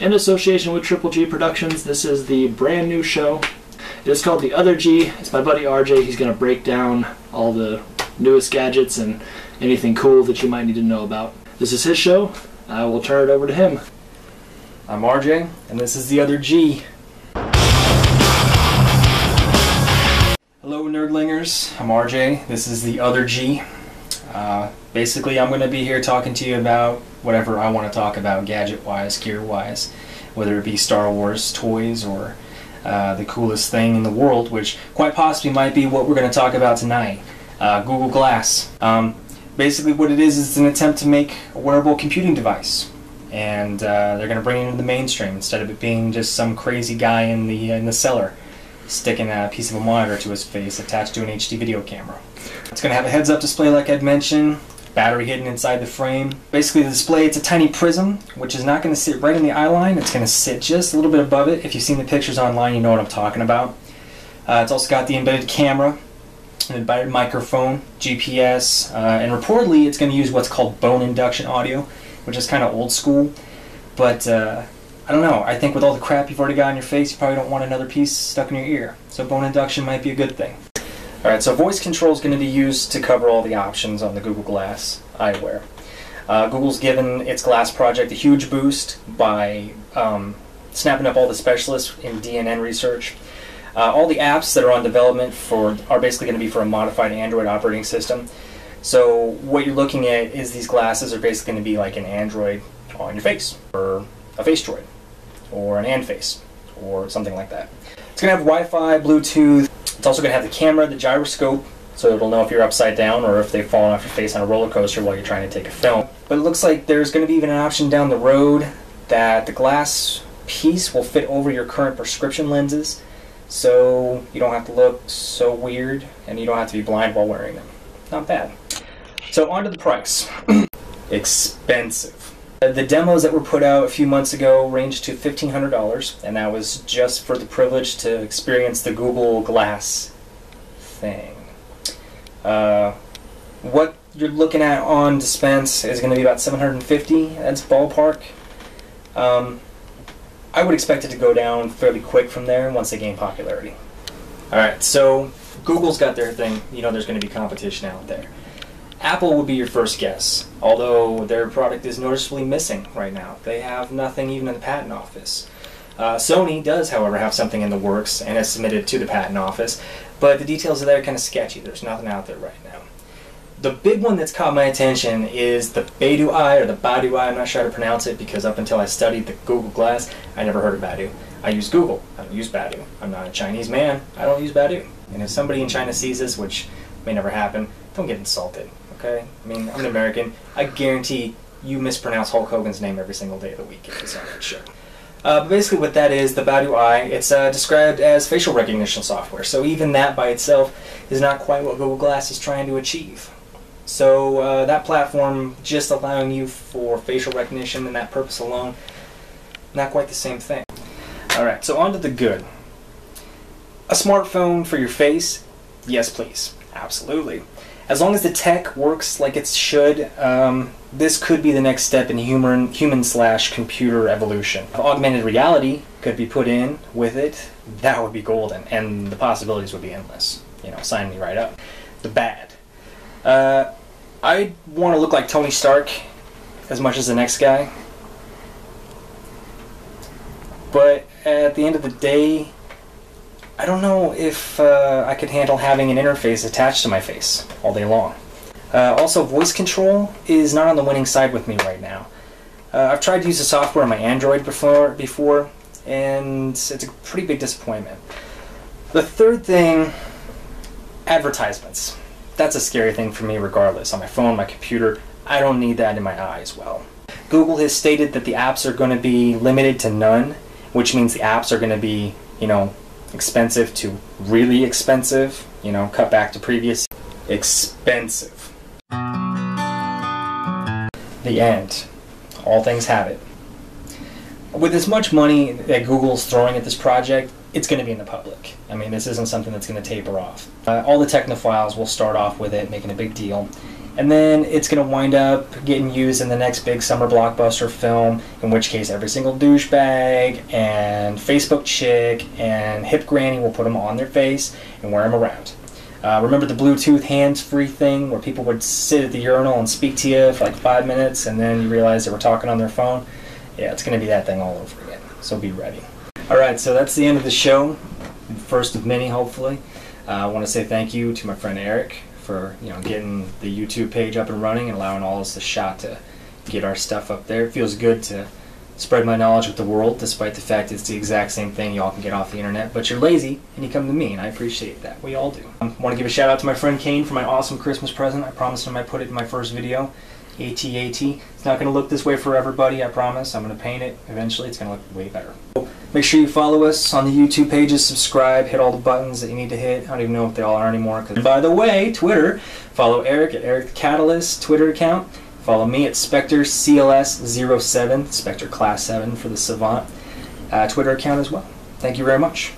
In association with TripleG Productions, this is the brand new show. It is called The Other G. It's my buddy RJ. He's going to break down all the newest gadgets and anything cool that you might need to know about. This is his show. I will turn it over to him. I'm RJ, and this is The Other G. Hello nerdlingers, I'm RJ, this is The Other G. Basically I'm going to be here talking to you about whatever I want to talk about gadget-wise, gear-wise, whether it be Star Wars toys or the coolest thing in the world, which quite possibly might be what we're going to talk about tonight, Google Glass. Basically what it is an attempt to make a wearable computing device, and they're going to bring it into the mainstream instead of it being just some crazy guy in the cellar sticking a piece of a monitor to his face attached to an HD video camera. It's going to have a heads-up display like I'd mentioned, battery hidden inside the frame. Basically the display, it's a tiny prism, which is not going to sit right in the eye line. It's going to sit just a little bit above it. If you've seen the pictures online, you know what I'm talking about. It's also got the embedded camera, an embedded microphone, GPS, and reportedly it's going to use what's called bone induction audio, which is kind of old school, but I don't know, I think with all the crap you've already got on your face, you probably don't want another piece stuck in your ear. So bone induction might be a good thing. Alright, so voice control is going to be used to cover all the options on the Google Glass eyewear. Google's given its Glass project a huge boost by snapping up all the specialists in DNN research. All the apps that are on development are basically going to be for a modified Android operating system. So what you're looking at is these glasses are basically going to be like an Android on your face, or a face droid, or an and face, or something like that. It's going to have Wi-Fi, Bluetooth. It's also going to have the camera, the gyroscope, so it'll know if you're upside down or if they've fallen off your face on a roller coaster while you're trying to take a film. But it looks like there's going to be even an option down the road that the glass piece will fit over your current prescription lenses, so you don't have to look so weird and you don't have to be blind while wearing them. Not bad. So on to the price. Expensive. The demos that were put out a few months ago ranged to $1,500, and that was just for the privilege to experience the Google Glass thing. What you're looking at on dispense is going to be about $750. That's ballpark. I would expect it to go down fairly quick from there once they gain popularity. Alright, so Google's got their thing. You know there's going to be competition out there. Apple would be your first guess, although their product is noticeably missing right now. They have nothing even in the patent office. Sony does, however, have something in the works and has submitted to the patent office, but the details of that are kind of sketchy. There's nothing out there right now. The big one that's caught my attention is the Baidu Eye, or the Baidu Eye. I'm not sure how to pronounce it because up until I studied the Google Glass, I never heard of Baidu. I use Google. I don't use Baidu. I'm not a Chinese man. I don't use Baidu. And if somebody in China sees this, which may never happen, don't get insulted. Okay? I mean, I'm an American. I guarantee you mispronounce Hulk Hogan's name every single day of the week if it's on that show. But basically what that is, the Baidu Eye, it's described as facial recognition software. So even that by itself is not quite what Google Glass is trying to achieve. So that platform just allowing you for facial recognition and that purpose alone, not quite the same thing. Alright, so on to the good. A smartphone for your face? Yes, please. Absolutely. As long as the tech works like it should, this could be the next step in human/computer evolution. If augmented reality could be put in with it, that would be golden, and the possibilities would be endless. You know, sign me right up. The bad. I want to look like Tony Stark as much as the next guy, but at the end of the day, I don't know if I could handle having an interface attached to my face all day long. Also, voice control is not on the winning side with me right now. I've tried to use the software on my Android before, and it's a pretty big disappointment. The third thing, advertisements. That's a scary thing for me regardless. On my phone, my computer, I don't need that in my eye as well. Google has stated that the apps are going to be limited to none, which means the apps are going to be, you know, expensive to really expensive, you know, cut back to previous expensive. The end. All things have it. With as much money that Google's throwing at this project, it's going to be in the public. I mean, this isn't something that's going to taper off. All the technophiles will start off with it, making a big deal, and then it's going to wind up getting used in the next big summer blockbuster film, in which case every single douchebag and Facebook chick and hip granny will put them on their face and wear them around. Remember the Bluetooth hands-free thing where people would sit at the urinal and speak to you for like 5 minutes and then you realize they were talking on their phone? Yeah, it's going to be that thing all over again, so be ready. Alright, so that's the end of the show, first of many hopefully. I want to say thank you to my friend Eric for getting the YouTube page up and running and allowing all of us the shot to get our stuff up there. It feels good to spread my knowledge with the world, despite the fact it's the exact same thing y'all can get off the internet, but you're lazy and you come to me, and I appreciate that. We all do. I want to give a shout out to my friend Kane for my awesome Christmas present. I promised him I'd put it in my first video. AT-AT. It's not going to look this way for everybody, I promise. I'm going to paint it. Eventually it's going to look way better. Make sure you follow us on the YouTube pages, subscribe, hit all the buttons that you need to hit. I don't even know if they all are anymore. And by the way, Twitter, follow Eric at Eric the Catalyst Twitter account. Follow me at Spectre CLS07, Spectre Class 7 for the Savant Twitter account as well. Thank you very much.